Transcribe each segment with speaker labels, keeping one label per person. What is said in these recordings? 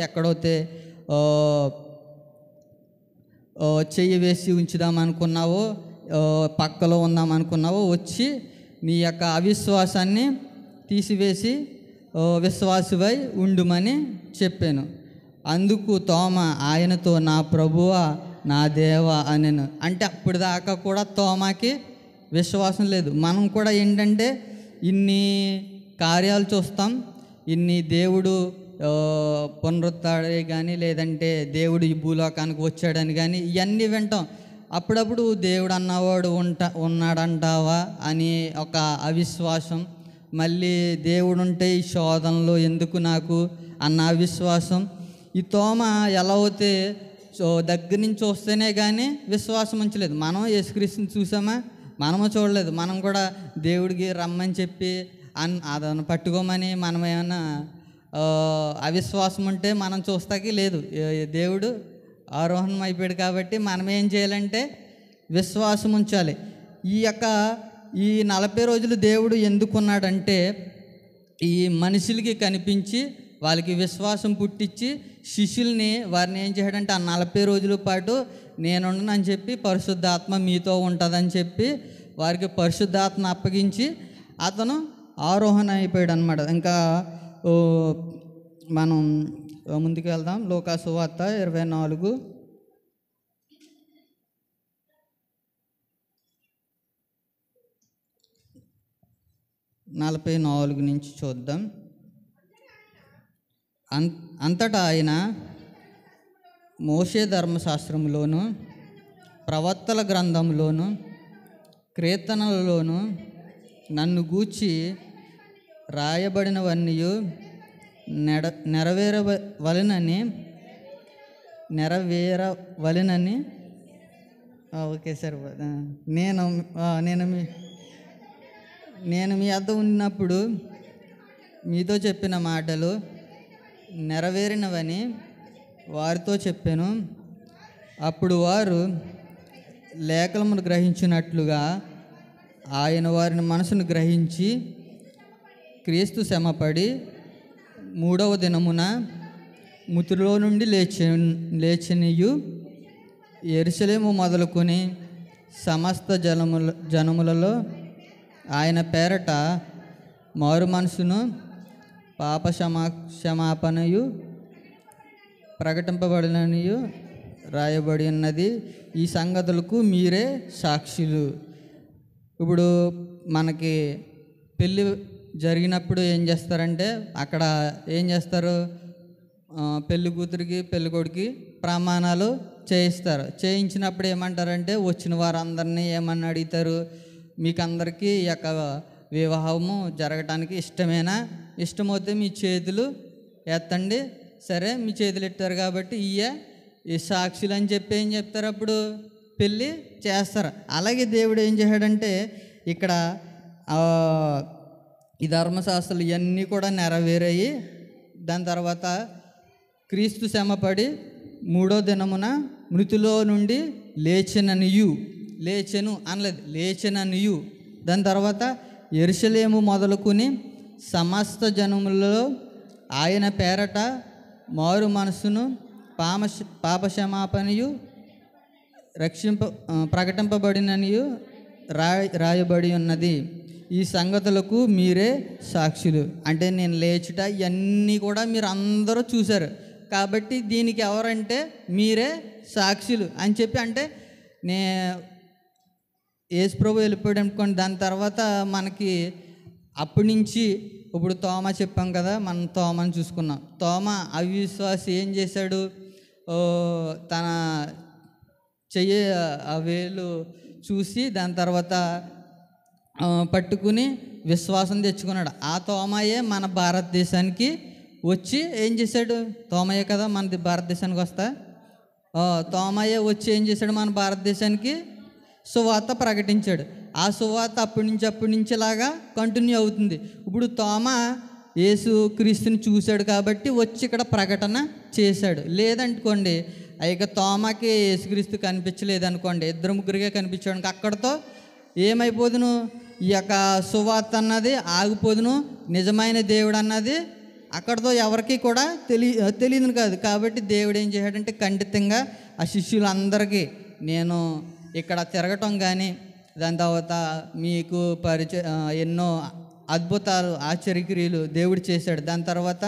Speaker 1: ఎక్కడైతే చెయ్యి వేసి ఉంచుదామనుకున్నావో, పక్కలో ఉందామనుకున్నావో వచ్చి నీ యొక్క అవిశ్వాసాన్ని తీసివేసి విశ్వాసువై ఉండుమని చెప్పాను. అందుకు తోమ ఆయనతో, నా ప్రభువా నా దేవా అనెను. అంటే అప్పుడు దాకా కూడా తోమాకి విశ్వాసం లేదు. మనం కూడా ఏంటంటే ఇన్ని కార్యాలు చూస్తాం, ఇన్ని దేవుడు పునరుత్థాడే కానీ, లేదంటే దేవుడు ఈ భూలోకానికి వచ్చాడని కానీ ఇవన్నీ వింటాం. అప్పుడప్పుడు దేవుడు అన్నవాడు ఉన్నాడంటావా అని ఒక అవిశ్వాసం, మళ్ళీ దేవుడు ఉంటే ఈ శోధనలో ఎందుకు నాకు అన్న అవిశ్వాసం. ఈ తోమ ఎలా అయితే దగ్గర నుంచి వస్తేనే కానీ విశ్వాసం ఉంచలేదు. మనం యేసుక్రీస్తుని చూసామా? మనము చూడలేదు. మనం కూడా దేవుడికి రమ్మని చెప్పి అదను పట్టుకోమని మనం ఏమన్నా అవిశ్వాసం ఉంటే మనం చూస్తాకి లేదు. దేవుడు ఆరోహణం అయిపోయాడు కాబట్టి మనం ఏం చేయాలంటే విశ్వాసం ఉంచాలి. ఈ 40 రోజులు దేవుడు ఎందుకున్నాడంటే ఈ మనుషులకి కనిపించి వాళ్ళకి విశ్వాసం పుట్టించి శిష్యుల్ని వారిని ఏం చేయడంటే ఆ 40 రోజుల పాటు నేనుండనని చెప్పి పరిశుద్ధాత్మ మీతో ఉంటుందని చెప్పి వారికి పరిశుద్ధాత్మ అప్పగించి అతను ఆరోహణ అయిపోయాడు అనమాట. ఇంకా మనం ముందుకు వెళ్దాం. లూకా సువార్త 24:44 నుంచి చూద్దాం. అంతటా ఆయన మోషే ధర్మశాస్త్రంలోను ప్రవక్తల గ్రంథంలోను కీర్తనలలోను నన్ను గూర్చి రాయబడినవన్నీ నెరవేరవలెనని ఓకే సార్. నేను మీ వద్ద ఉన్నప్పుడు మీతో చెప్పిన మాటలు నెరవేరినవని వారితో చెప్పాను. అప్పుడు వారు లేఖలను గ్రహించినట్లుగా ఆయన వారిని మనసును గ్రహించి క్రీస్తు శ్రమపడి 3వ దినమున మృతుల్లో నుండి లేచినియు యెరూషలేము మొదలుకొని సమస్త జనములలో ఆయన పేరట మారు మనసును పాప క్షమాపణయు ప్రకటింపబడిననియు రాయబడి ఉన్నది. ఈ సంగతులకు మీరే సాక్షులు. ఇప్పుడు మనకి పెళ్ళి జరిగినప్పుడు ఏం చేస్తారంటే అక్కడ ఏం చేస్తారు, పెళ్ళి కూతురికి పెళ్ళి కొడుకి ప్రమాణాలు చేయిస్తారు. చేయించినప్పుడు ఏమంటారంటే వచ్చిన వారందరినీ ఏమని అడుగుతారు, మీకు అందరికీ ఈ యొక్క వివాహము జరగటానికి ఇష్టమేనా? ఇష్టమైతే మీ చేతులు ఎత్తండి. సరే, మీ చేతులు ఎత్తారు కాబట్టి ఈ సాక్షులు అని చెప్పి ఏం చెప్తారు, అప్పుడు పెళ్ళి చేస్తారు. అలాగే దేవుడు ఏం చేశాడంటే ఇక్కడ ఈ ధర్మశాస్త్రాలు ఇవన్నీ కూడా నెరవేరాయి. దాని తర్వాత క్రీస్తు శ్రమపడి 3వ దినమున మృతులో నుండి లేచెను అనలేదు, లేచెననియు. దాని తర్వాత యెరూషలేము మొదలుకొని సమస్త జనములలో ఆయన పేరట మారు మనసును పాపక్షమాపణయు ప్రకటింపబడిననియు రాయబడి ఉన్నది. ఈ సంగతులకు మీరే సాక్షులు. అంటే నేను లేచుట ఇవన్నీ కూడా మీరు అందరూ చూశారు కాబట్టి దీనికి ఎవరంటే మీరే సాక్షులు అని చెప్పి, అంటే యేసు ప్రభు వెళ్ళిపోయాడు అనుకోండి. దాని తర్వాత మనకి అప్పటి నుంచి ఇప్పుడు తోమ చెప్పాం కదా, మనం తోమని చూసుకున్నాం. తోమ అవిశ్వాసి ఏం చేశాడు, తన చెయ్యి ఆ వేలు చూసి దాని తర్వాత పట్టుకుని విశ్వాసం తెచ్చుకున్నాడు. ఆ తోమయే మన భారతదేశానికి వచ్చి ఏం చేశాడు, తోమయ్య కదా మన భారతదేశానికి వస్తా, తోమయ్య వచ్చి ఏం చేశాడు, మన భారతదేశానికి సువార్త ప్రకటించాడు. ఆ సువార్త అప్పటి నుంచి ఇలాగా కంటిన్యూ అవుతుంది. ఇప్పుడు తోమ యేసు క్రీస్తుని చూశాడు కాబట్టి వచ్చి ఇక్కడ ప్రకటన చేశాడు. లేదనుకోండి, ఇక తోమకి యేసుక్రీస్తు కనిపించలేదు అనుకోండి, 2-3కే కనిపించాడు, అక్కడతో ఏమైపోదును, ఈ యొక్క సువార్త అన్నది ఆగిపోదును, నిజమైన దేవుడు అన్నది అక్కడితో ఎవరికి కూడా తెలియదు కాదు. కాబట్టి దేవుడు ఏం చేశాడంటే ఖండితంగా ఆ శిష్యులందరికీ నేను ఇక్కడ తిరగటం కానీ దాని తర్వాత మీకు ఎన్నో అద్భుతాలు ఆశ్చర్యక్రియలు దేవుడు చేశాడు. దాని తర్వాత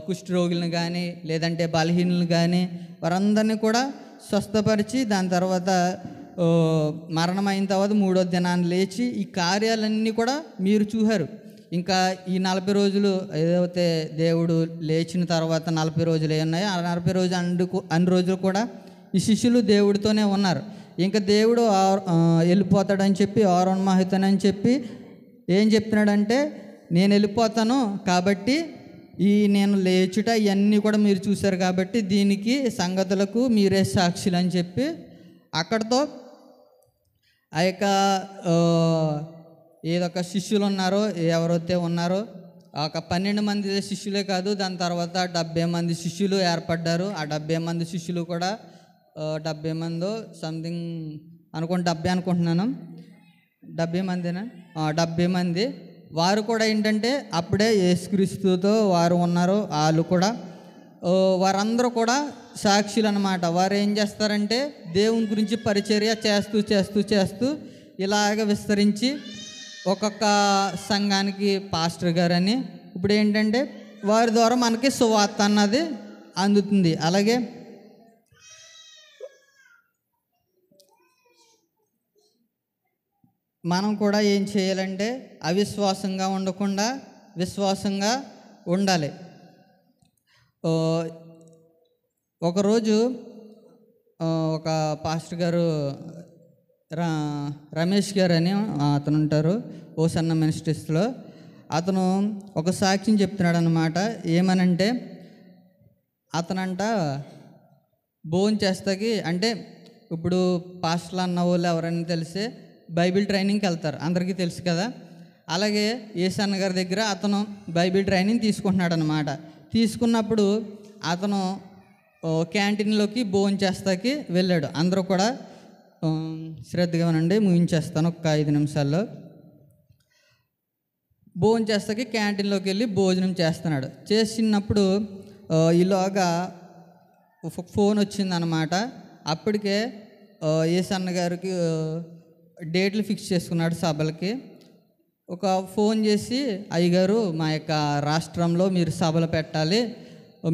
Speaker 1: కుష్ఠరోగులను కానీ లేదంటే బలహీనులను కానీ వారందరినీ కూడా స్వస్థపరిచి దాని తర్వాత మరణమైన తర్వాత 3వ దినాన్ని లేచి ఈ కార్యాలన్నీ కూడా మీరు చూశారు. ఇంకా ఈ 40 రోజులు ఏదైతే దేవుడు లేచిన తర్వాత 40 రోజులు ఏమున్నాయో ఆ 40 రోజులు అన్ని రోజులు కూడా ఈ శిష్యులు దేవుడితోనే ఉన్నారు. ఇంకా దేవుడు వెళ్ళిపోతాడని చెప్పి ఆరోన్మాహితనని చెప్పి ఏం చెప్తున్నాడంటే నేను వెళ్ళిపోతాను కాబట్టి నేను లేచుట ఇవన్నీ కూడా మీరు చూశారు కాబట్టి దీనికి సంగతులకు మీరే సాక్షులు అని చెప్పి అక్కడితో ఆ యొక్క ఏదొక శిష్యులు ఉన్నారో ఎవరైతే ఉన్నారో ఒక 12 మంది శిష్యులే కాదు, దాని తర్వాత 70 మంది శిష్యులు ఏర్పడ్డారు. ఆ 70 మంది శిష్యులు కూడా 70 మందో సంథింగ్ 70 అనుకుంటున్నాను. 70 మందినా? 70 మంది. వారు కూడా ఏంటంటే అప్పుడే యేసుక్రీస్తుతో వారు ఉన్నారు. వాళ్ళు కూడా వారందరూ కూడా సాక్షులు అన్నమాట. వారు ఏం చేస్తారంటే దేవుని గురించి పరిచర్య చేస్తూ చేస్తూ చేస్తూ ఇలాగ విస్తరించి ఒక్కొక్క సంఘానికి పాస్టర్ గారని ఇప్పుడు ఏంటంటే వారి ద్వారా మనకి సువార్త అన్నది అందుతుంది. అలాగే మనం కూడా ఏం చేయాలంటే అవిశ్వాసంగా ఉండకుండా విశ్వాసంగా ఉండాలి. ఒకరోజు ఒక పాస్టర్ గారు రమేష్ గారు అని అతను ఉంటారు ఓసన్న మినిస్ట్రీస్లో. అతను ఒక సాక్ష్యం చెప్తున్నాడు అన్నమాట. ఏమనంటే అతనంట భోజనం చేస్తాకి అంటే ఇప్పుడు పాస్టర్లు అన్న వాళ్ళు ఎవరైనా తెలిసే బైబిల్ ట్రైనింగ్కి వెళ్తారు, అందరికీ తెలుసు కదా. అలాగే ఏసన్న గారి దగ్గర అతను బైబిల్ ట్రైనింగ్ తీసుకుంటున్నాడు అన్నమాట. తీసుకున్నప్పుడు అతను క్యాంటీన్లోకి భోజనం చేస్తాకి వెళ్ళాడు. అందరూ కూడా శ్రద్ధగా వినండి, ముగించేస్తాను ఒక 5 నిమిషాల్లో. భోజనం చేస్తాకి క్యాంటీన్లోకి వెళ్ళి భోజనం చేస్తున్నాడు. చేసినప్పుడు ఈలోగా ఫోన్ వచ్చిందనమాట. అప్పటికే ఏసన్న గారికి డేట్లు ఫిక్స్ చేసుకున్నాడు సభలకి. ఒక ఫోన్ చేసి అయ్యగారు మా యొక్క రాష్ట్రంలో మీరు సభలు పెట్టాలి,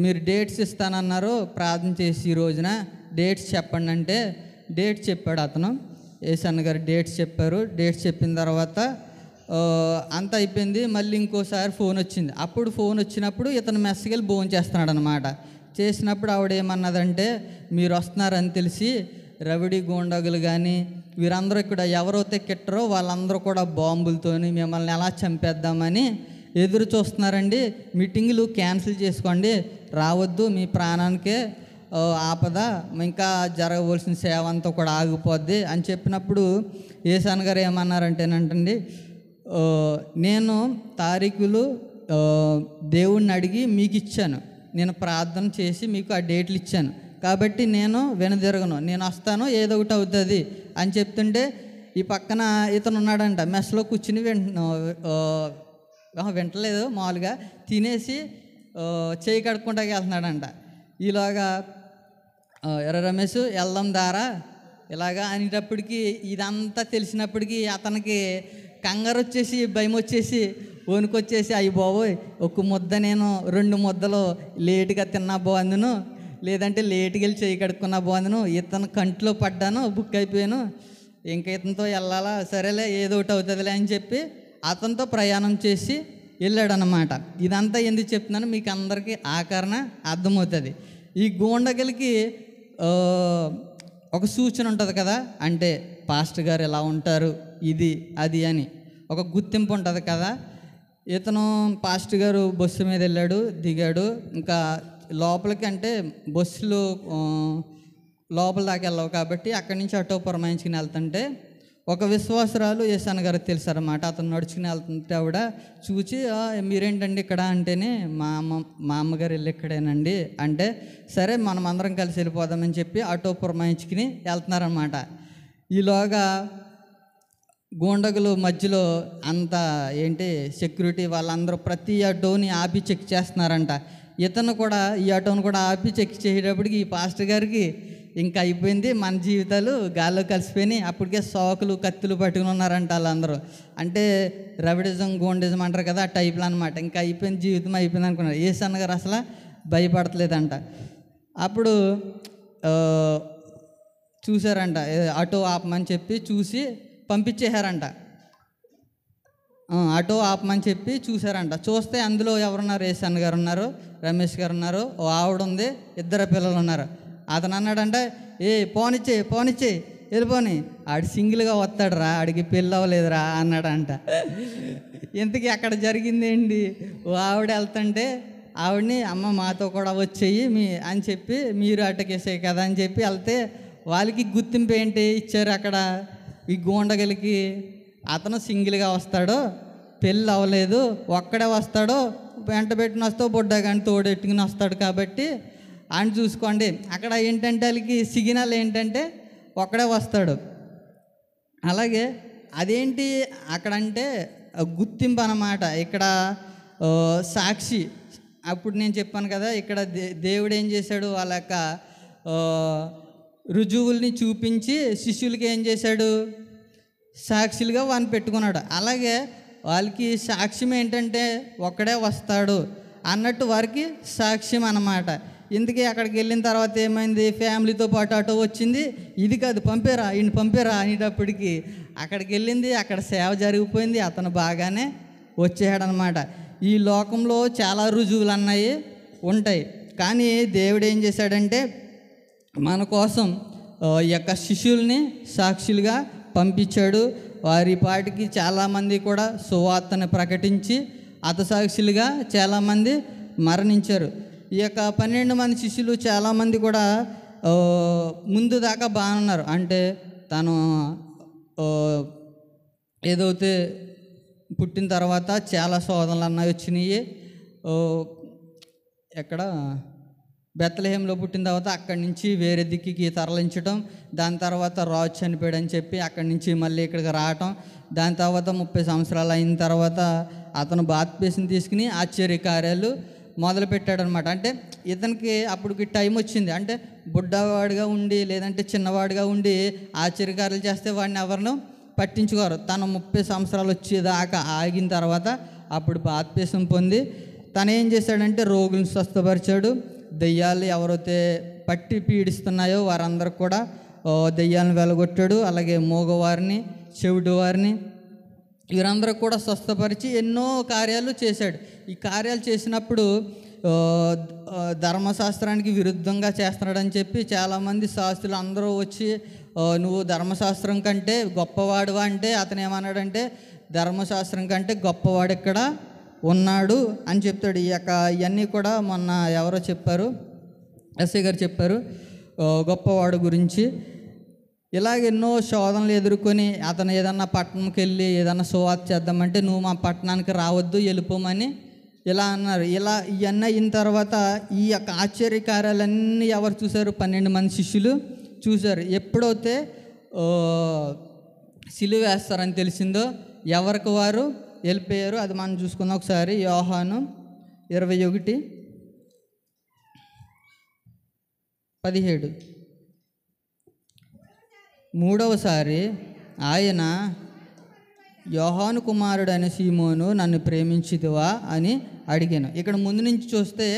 Speaker 1: మీరు డేట్స్ ఇస్తానన్నారు, ప్రార్థన చేసి ఈ రోజున డేట్స్ చెప్పండి అంటే డేట్స్ చెప్పాడు అతను. ఏసన్న గారు డేట్స్ చెప్పారు. డేట్స్ చెప్పిన తర్వాత అంతా అయిపోయింది. మళ్ళీ ఇంకోసారి ఫోన్ వచ్చింది. అప్పుడు ఫోన్ వచ్చినప్పుడు ఇతను మెస్సకెళ్ళి భోజనం చేస్తున్నాడు అనమాట. చేసినప్పుడు ఆవిడ ఏమన్నదంటే మీరు వస్తున్నారని తెలిసి రవిడి గూండాగులు కానీ వీరందరూ ఇక్కడ ఎవరైతే కిట్టరో వాళ్ళందరూ కూడా బాంబులతోని మిమ్మల్ని ఎలా చంపేద్దామని ఎదురు చూస్తున్నారండి. మీటింగులు క్యాన్సిల్ చేసుకోండి, రావద్దు, మీ ప్రాణానికే ఆపద, ఇంకా జరగవలసిన సేవ అంతా కూడా ఆగిపోద్ది అని చెప్పినప్పుడు ఏసన్న గారు ఏమన్నారంటేనంటండి నేను తారీఖులు దేవుణ్ణి అడిగి మీకు ఇచ్చాను, నేను ప్రార్థన చేసి మీకు ఆ డేట్లు ఇచ్చాను కాబట్టి నేను వెనుదిరగను, నేను వస్తాను, ఏదో ఒకటి అవుతుంది అని చెప్తుంటే ఈ పక్కన ఇతను ఉన్నాడంట మెస్లో కూర్చుని వింటలేదు, మామూలుగా తినేసి చేయి కడుక్కుంటాకి వెళ్తున్నాడంట. ఈలోగా ఎర్ర రమేష్ వెళ్దాం దారా ఇలాగా అనేటప్పటికీ ఇదంతా తెలిసినప్పటికీ అతనికి కంగారు వచ్చేసి భయం వచ్చేసి వణుకొచ్చేసి అయ్యి బాబోయ్ ఒక ముద్ద నేను 2 ముద్దలు లేటుగా తిన్నా బాగుందును, లేదంటే లేటుగా వెళ్ళి చేయి కడుక్కున్నా బాగుందును, ఇతను కంట్లో పడ్డాను, బుక్ అయిపోయాను, ఇంకా ఇతనితో వెళ్ళాలా, సరేలే ఏదో ఒకటి అవుతుందిలే అని చెప్పి అతనితో ప్రయాణం చేసి వెళ్ళాడనమాట. ఇదంతా ఎందుకు చెప్తున్నాను మీకు అందరికీ ఆకారణ అర్థమవుతుంది. ఈ గూండగలకి ఒక సూచన ఉంటుంది కదా, అంటే పాస్టర్ గారు ఎలా ఉంటారు ఇది అది అని ఒక గుర్తింపు ఉంటుంది కదా. ఇతను పాస్టర్ గారు బస్సు మీద వెళ్ళాడు, దిగాడు. ఇంకా లోపలికి అంటే బస్సులు లోపల దాకా వెళ్ళవు కాబట్టి అక్కడి నుంచి అటో పురమాయించుకుని వెళ్తుంటే ఒక విశ్వాసరాలు ఏసన్న గారు తెలుసన్నమాట. అతను నడుచుకుని వెళ్తుంటే ఆవిడ చూచి మీరేంటండి ఇక్కడ అంటేనే మా అమ్మగారు వెళ్ళి ఇక్కడేనండి అంటే సరే మనం అందరం కలిసి వెళ్ళిపోదామని చెప్పి అటో పురమాయించుకుని వెళ్తున్నారనమాట. ఈలోగా గూండగులు మధ్యలో అంత ఏంటి సెక్యూరిటీ వాళ్ళందరూ ప్రతి ఆటోని ఆపి చెక్ చేస్తున్నారంట. ఇతను కూడా ఈ ఆటోని కూడా ఆపి చెక్ చేసేటప్పటికి ఈ పాస్టర్ గారికి ఇంకా అయిపోయింది, మన జీవితాలు గాల్లో కలిసిపోయినాయి. అప్పటికే సోకులు కత్తులు పట్టుకుని ఉన్నారంట వాళ్ళందరూ. అంటే రవిడిజం గోండిజం అంటారు కదా, ఆ టైప్లో అనమాట. ఇంకా అయిపోయింది, జీవితం అయిపోయింది అనుకున్నారు. యేసన్న గారు అసలు భయపడట్లేదంట. అప్పుడు చూశారంట, ఆటో ఆపమని చెప్పి చూసి పంపించేశారంట. ఆటో ఆపమని చెప్పి చూశారంట. చూస్తే అందులో ఎవరున్నారు? యేసన్న గారు ఉన్నారు, రమేష్ గారు ఉన్నారు, ఓ ఆవిడ ఉంది, ఇద్దరు పిల్లలు ఉన్నారు. అతను అన్నాడంటే, పోనిచ్చే వెళ్ళిపోని, ఆడు సింగిల్గా వస్తాడు రా, ఆడికి పెళ్ళి అవ్వలేదురా అన్నాడంట. ఇంతకీ అక్కడ జరిగింది ఏంటి? ఓ ఆవిడ వెళ్తుంటే ఆవిడని, అమ్మ మాతో కూడా వచ్చేయి అని చెప్పి, మీరు అటకేసే కదా అని చెప్పి వెళ్తే వాళ్ళకి గుర్తింపు ఏంటి ఇచ్చారు అక్కడ ఈ గూండగలకి? అతను సింగిల్గా వస్తాడో, పెళ్ళి అవ్వలేదు, ఒక్కడే వస్తాడో, వెంట పెట్టిన వస్తావు బొడ్డా కానీ తోడెట్టుకుని వస్తాడు కాబట్టి ఆయన చూసుకోండి. అక్కడ ఏంటంటే వాళ్ళకి సిగ్నల్ ఏంటంటే ఒక్కడే వస్తాడు. అలాగే అదేంటి అక్కడంటే గుర్తింపు అన్నమాట. ఇక్కడ సాక్షి. అప్పుడు నేను చెప్పాను కదా, ఇక్కడ దేవుడు ఏం చేశాడు, వాళ్ళ యొక్క రుజువుల్ని చూపించి శిష్యులకి ఏం చేశాడు, సాక్షులుగా వాడిని పెట్టుకున్నాడు. అలాగే వాళ్ళకి సాక్ష్యం ఏంటంటే ఒక్కడే వస్తాడు అన్నట్టు వారికి సాక్ష్యం అన్నమాట. ఇందుకే అక్కడికి వెళ్ళిన తర్వాత ఏమైంది, ఫ్యామిలీతో పాటు ఆటో వచ్చింది. ఇది కాదు పంపేరా, ఈయన పంపేరా అనేటప్పటికి అక్కడికి వెళ్ళింది, అక్కడ సేవ జరిగిపోయింది, అతను బాగానే వచ్చేసాడనమాట. ఈ లోకంలో చాలా రుజువులు అన్నాయి ఉంటాయి, కానీ దేవుడు ఏం చేశాడంటే మన కోసం ఈ యొక్క శిష్యుల్ని సాక్షులుగా పంపించాడు. వారి పాటికి చాలామంది కూడా సువార్తను ప్రకటించి హతసాక్షులుగా చాలామంది మరణించారు. ఈ యొక్క 12 మంది శిష్యులు చాలామంది కూడా ముందు దాకా బాగున్నారు. అంటే తను ఏదైతే పుట్టిన తర్వాత చాలా శోధనలు అన్నవి వచ్చినాయి. ఎక్కడ బెత్లెహేంలో పుట్టిన తర్వాత అక్కడి నుంచి వేరే దిక్కుకి తరలించడం, దాని తర్వాత రాజు చనిపోయాడని చెప్పి అక్కడి నుంచి మళ్ళీ ఇక్కడికి రావటం, దాని తర్వాత 30 సంవత్సరాలు అయిన తర్వాత అతను బాప్తిస్మం తీసుకుని ఆశ్చర్య కార్యాలు మొదలుపెట్టాడనమాట. అంటే ఇతనికి అప్పటికి టైం వచ్చింది. అంటే బుడ్డవాడిగా ఉండి లేదంటే చిన్నవాడిగా ఉండి ఆశ్చర్యకార్యాలు చేస్తే వాడిని ఎవరినో పట్టించుకోరు. తను 30 సంవత్సరాలు వచ్చేదాకా ఆగిన తర్వాత అప్పుడు బాప్తిస్మం పొంది తను ఏం చేశాడంటే రోగులను స్వస్థపరిచాడు. దెయ్యాలు ఎవరైతే పట్టి పీడిస్తున్నాయో వారందరికి కూడా దెయ్యాలను వెలగొట్టాడు. అలాగే మూగవారిని, చెవిటి వారిని, వీరందరూ కూడా స్వస్థపరిచి ఎన్నో కార్యాలు చేశాడు. ఈ కార్యాలు చేసినప్పుడు ధర్మశాస్త్రానికి విరుద్ధంగా చేస్తున్నాడని చెప్పి చాలామంది శాస్త్రులు అందరూ వచ్చి నువ్వు ధర్మశాస్త్రం కంటే గొప్పవాడువా అంటే అతను ఏమన్నాడంటే ధర్మశాస్త్రం కంటే గొప్పవాడు ఇక్కడ ఉన్నాడు అని చెప్తాడు. ఈ యొక్క ఇవన్నీ కూడా మొన్న ఎవరో చెప్పారు, ఎస్ఐ గారు చెప్పారు గొప్పవాడు గురించి. ఇలాగ ఎన్నో శోధనలు ఎదుర్కొని అతను ఏదన్నా పట్టణంకి వెళ్ళి ఏదన్నా సువార్త చేద్దామంటే నువ్వు మా పట్టణానికి రావద్దు, వెళ్ళిపోమని ఇలా అన్నారు. ఇలా ఇవన్నీ అయిన తర్వాత ఈ యొక్క ఆశ్చర్యకార్యాలన్నీ ఎవరు చూశారు? 12 మంది శిష్యులు చూశారు. ఎప్పుడైతే సిలువ వేస్తారని తెలిసిందో ఎవరికి వారు వెళ్ళిపోయారు. అది మనం చూసుకుందాం ఒకసారి. యోహాను 21:17. మూడవసారి ఆయన యోహాను కుమారుడు అనే సీమోను నన్ను ప్రేమించితివా అని అడిగాను. ఇక్కడ ముందు నుంచి చూస్తే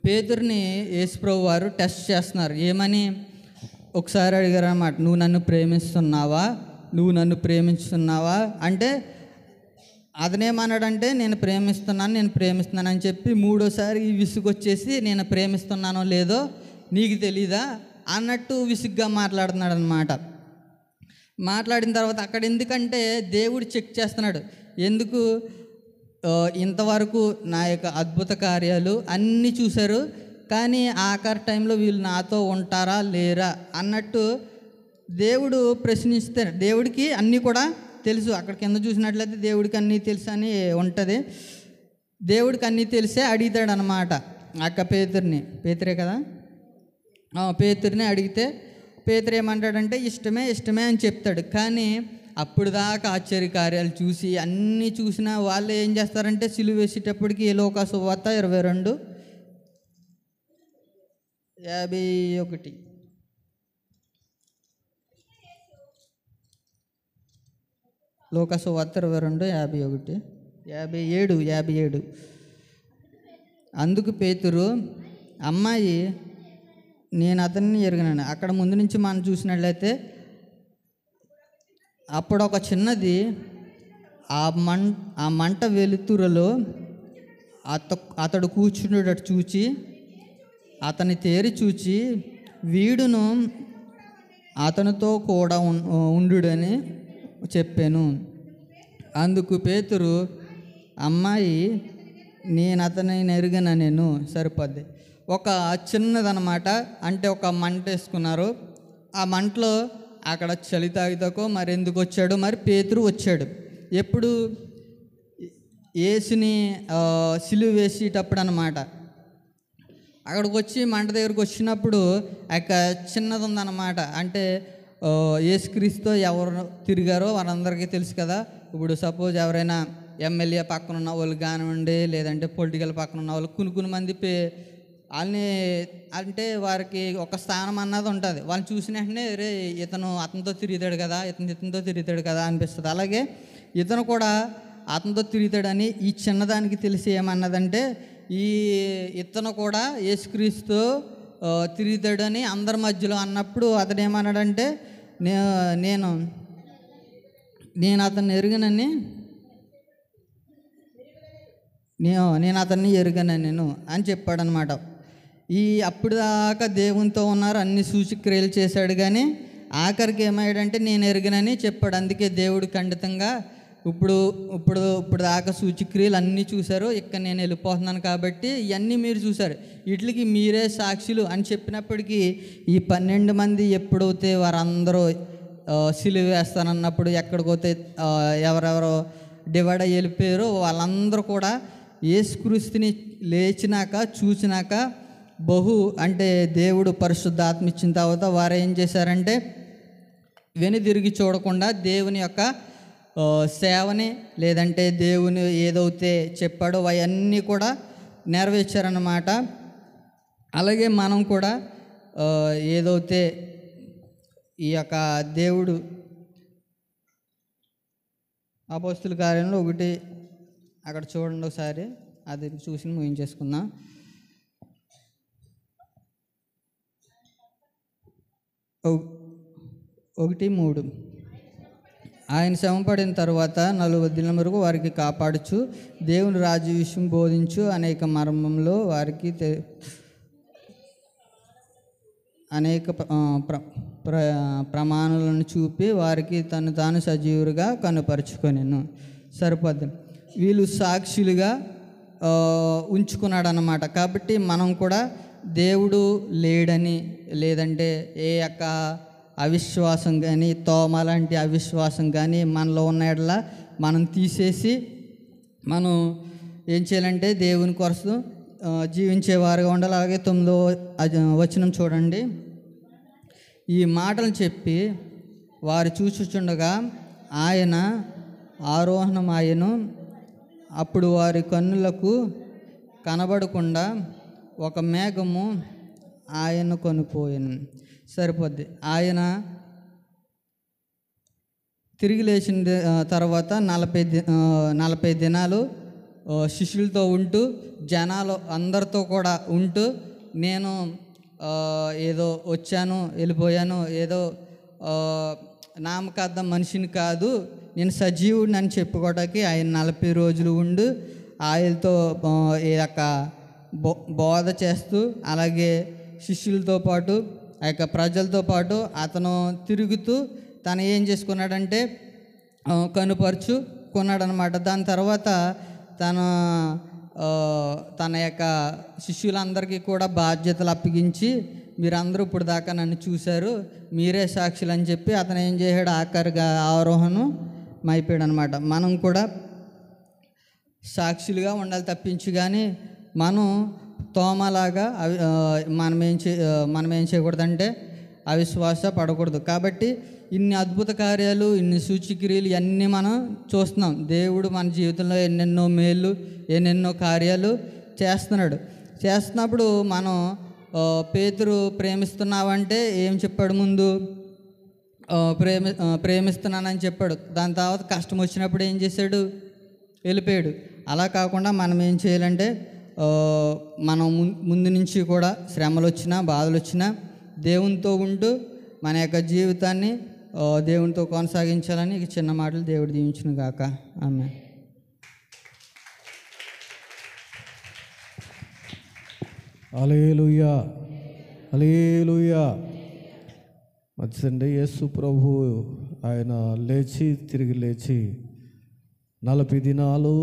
Speaker 1: పేతురుని యేసుప్రభు వారు టెస్ట్ చేస్తున్నారు. ఏమని ఒకసారి అడిగారు అన్నమాట, నువ్వు నన్ను ప్రేమిస్తున్నావా అంటే అతనేమన్నాడంటే నేను ప్రేమిస్తున్నాను అని చెప్పి మూడోసారి విసుగొచ్చేసి నేను ప్రేమిస్తున్నానో లేదో నీకు తెలీదా అన్నట్టు విసుగ్గా మాట్లాడుతున్నాడు అనమాట. మాట్లాడిన తర్వాత అక్కడ ఎందుకంటే దేవుడు చెక్ చేస్తున్నాడు. ఎందుకు ఇంతవరకు నా యొక్క అద్భుత కార్యాలు అన్నీ చూశారు, కానీ ఆఖరి టైంలో వీళ్ళు నాతో ఉంటారా లేరా అన్నట్టు దేవుడు ప్రశ్నిస్తే దేవుడికి అన్నీ కూడా తెలుసు. అక్కడ కింద చూసినట్లయితే దేవుడికి అన్నీ తెలుసు అని ఉంటుంది. దేవుడికి అన్నీ తెలిసే అడుగుతాడు అనమాట. అక్క పేతురే కదా, పేతురిని అడిగితే పేతురు ఏమంటాడంటే ఇష్టమే ఇష్టమే అని చెప్తాడు. కానీ అప్పుడు దాకా ఆశ్చర్యకార్యాలు చూసి అన్నీ చూసిన వాళ్ళు ఏం చేస్తారంటే సిలువ వేసేటప్పటికి లోకా సువార్త 22:51 లోకా సువార్త 22:57 అందుకు పేతురు అమ్మాయి నేను అతన్ని ఎరగనని. అక్కడ ముందు నుంచి మనం చూసినట్లయితే అప్పుడు ఒక చిన్నది ఆ మంట వెలుతురులో అతడు కూర్చునేటట్టు చూచి అతని తేరి చూచి వీడును అతనితో కూడా ఉండుడని చెప్పాను. అందుకు పేతురు అమ్మాయి నేను అతని ఎరుగన నేను. సరిపోద్ది. ఒక చిన్నదనమాట. అంటే ఒక మంట వేసుకున్నారు. ఆ మంటలో అక్కడ చలి తాగితకో మరి ఎందుకు వచ్చాడు, మరి పేతురు వచ్చాడు. ఎప్పుడు యేసుని సిలువ వేసేటప్పుడు అనమాట. అక్కడికి వచ్చి మంట దగ్గరకు వచ్చినప్పుడు చిన్నది ఉందన్నమాట. అంటే యేసుక్రీస్తుతో ఎవరు తిరిగారో వారందరికీ తెలుసు కదా. ఇప్పుడు సపోజ్ ఎవరైనా ఎమ్మెల్యే పక్కన ఉన్న వాళ్ళు కానివ్వండి, లేదంటే పొలిటికల్ పక్కన ఉన్న వాళ్ళు కొన్ని మంది వాళ్ళని అంటే వారికి ఒక స్థానం అన్నది ఉంటుంది. వాళ్ళని చూసిన వెంటనే రే ఇతను అతనితో తిరుగుతాడు కదా, ఇతనితో తిరుగుతాడు కదా అనిపిస్తుంది. అలాగే ఇతను కూడా అతనితో తిరుగుతాడని ఈ చిన్నదానికి తెలిసి ఏమన్నదంటే ఇతను కూడా యేసుక్రీస్తు తిరుగుతాడని అందరి మధ్యలో అన్నప్పుడు అతను ఏమన్నాడంటే నేను అతన్ని ఎరుగనని నేను అతన్ని ఎరుగనని నేను అని చెప్పాడనమాట. అప్పుడు దాకా దేవునితో ఉన్నారు, అన్ని సూచక్రియలు చేశాడు. కానీ ఆఖరికి ఏమయ్యాడంటే నేను ఎరుగనని చెప్పాడు. అందుకే దేవుడు ఖండితంగా ఇప్పుడు దాకా సూచక్రియలు అన్నీ చూశారు, ఇక్కడ నేను వెళ్ళిపోతున్నాను కాబట్టి ఇవన్నీ మీరు చూశారు, వీటికి మీరే సాక్షులు అని చెప్పినప్పటికీ ఈ 12 మంది ఎప్పుడైతే వారందరూ సిలువ వేస్తానన్నప్పుడు ఎక్కడికైతే ఎవరెవరో డివైడ్ అయ్యి వెళ్ళిపోయారో వాళ్ళందరూ కూడా యేసుక్రీస్తుని లేచినాక చూసినాక అంటే దేవుడు పరిశుద్ధాత్మ ఇచ్చిన తర్వాత వారు ఏం చేశారంటే వెనుదిరిగి చూడకుండా దేవుని యొక్క సేవని లేదంటే దేవుని ఏదైతే చెప్పాడో అవన్నీ కూడా నెరవేర్చారన్నమాట. అలాగే మనం కూడా ఏదైతే ఈ యొక్క దేవుడు అపోస్తుల కార్యంలో 1 అక్కడ చూడండి ఒకసారి, అది చూసి ముగించేసుకుందాం. 1:3 ఆయన శ్రమపడిన తర్వాత 40 దినం వరకు వారికి కాపాడుచు దేవుని రాజ్య విషయం బోధించు అనేక మర్మంలో వారికి అనేక ప్రమాణాలను చూపి వారికి తాను సజీవులుగా కనుపరుచుకొనెను. సరిపోద్ది. వీళ్ళు సాక్షులుగా ఉంచుకున్నాడు అన్నమాట. కాబట్టి మనం కూడా దేవుడు లేడని లేదంటే ఏ యొక్క అవిశ్వాసం కానీ తోమ లాంటి అవిశ్వాసం కానీ మనలో ఉన్న ఎడల మనం తీసేసి మనం ఏం చేయాలంటే దేవుని కొరకు జీవించేవారుగా ఉండాలి. అలాగే 9వ వచనం చూడండి. ఈ మాటలు చెప్పి వారు చూచుచుండగా ఆయన ఆరోహణమాయెను. అప్పుడు వారి కన్నులకు కనబడకుండా ఒక మేఘము ఆయన కొనిపోయాను. సరిపోద్ది. ఆయన తిరిగి లేచిన తర్వాత 40 దినాలు శిష్యులతో ఉంటూ జనాలు అందరితో కూడా ఉంటూ నేను ఏదో వచ్చాను వెళ్ళిపోయాను, ఏదో నామకార్థం మనిషిని కాదు, నేను సజీవుడిని అని చెప్పుకోవడానికి ఆయన 40 రోజులు ఉండి ఆయనతో ఈ యొక్క బోధ చేస్తూ అలాగే శిష్యులతో పాటు ఆ యొక్క ప్రజలతో పాటు అతను తిరుగుతూ తను ఏం చేసుకున్నాడంటే కనుపరుచుకున్నాడనమాట. దాని తర్వాత తన యొక్క శిష్యులందరికీ కూడా బాధ్యతలు అప్పగించి మీరందరూ ఇప్పుడు దాకా నన్ను చూశారు, మీరే సాక్షులు అని చెప్పి అతను ఏం చేశాడు, ఆఖరిగా ఆరోహణం అయిపోయాడు అనమాట. మనం కూడా సాక్షులుగా ఉండాలి తప్పించి కానీ మనం తోమలాగా మనం ఏం చేయకూడదంటే అవిశ్వాస పడకూడదు. కాబట్టి ఇన్ని అద్భుత కార్యాలు, ఇన్ని సూచక్రియలు ఇవన్నీ మనం చూస్తున్నాం. దేవుడు మన జీవితంలో ఎన్నెన్నో మేళ్ళు, ఎన్నెన్నో కార్యాలు చేస్తున్నప్పుడు మనం పేతురు ప్రేమిస్తున్నావంటే ఏం చెప్పాడు ముందు? ప్రేమిస్తున్నానని చెప్పాడు. దాని తర్వాత కష్టం వచ్చినప్పుడు ఏం చేశాడు? వెళ్ళిపోయాడు. అలా కాకుండా మనం ఏం చేయాలంటే మనం ముందు నుంచి కూడా శ్రమలు వచ్చినా బాధలు వచ్చినా దేవునితో ఉంటూ మన యొక్క జీవితాన్ని దేవునితో కొనసాగించాలని ఈ చిన్న మాటలు దేవుడు దీవించును గాక. ఆమేన్.
Speaker 2: హల్లెలూయా, హల్లెలూయా. మంచిదండి. యేసు ప్రభు ఆయన తిరిగి లేచి 40 దినాలు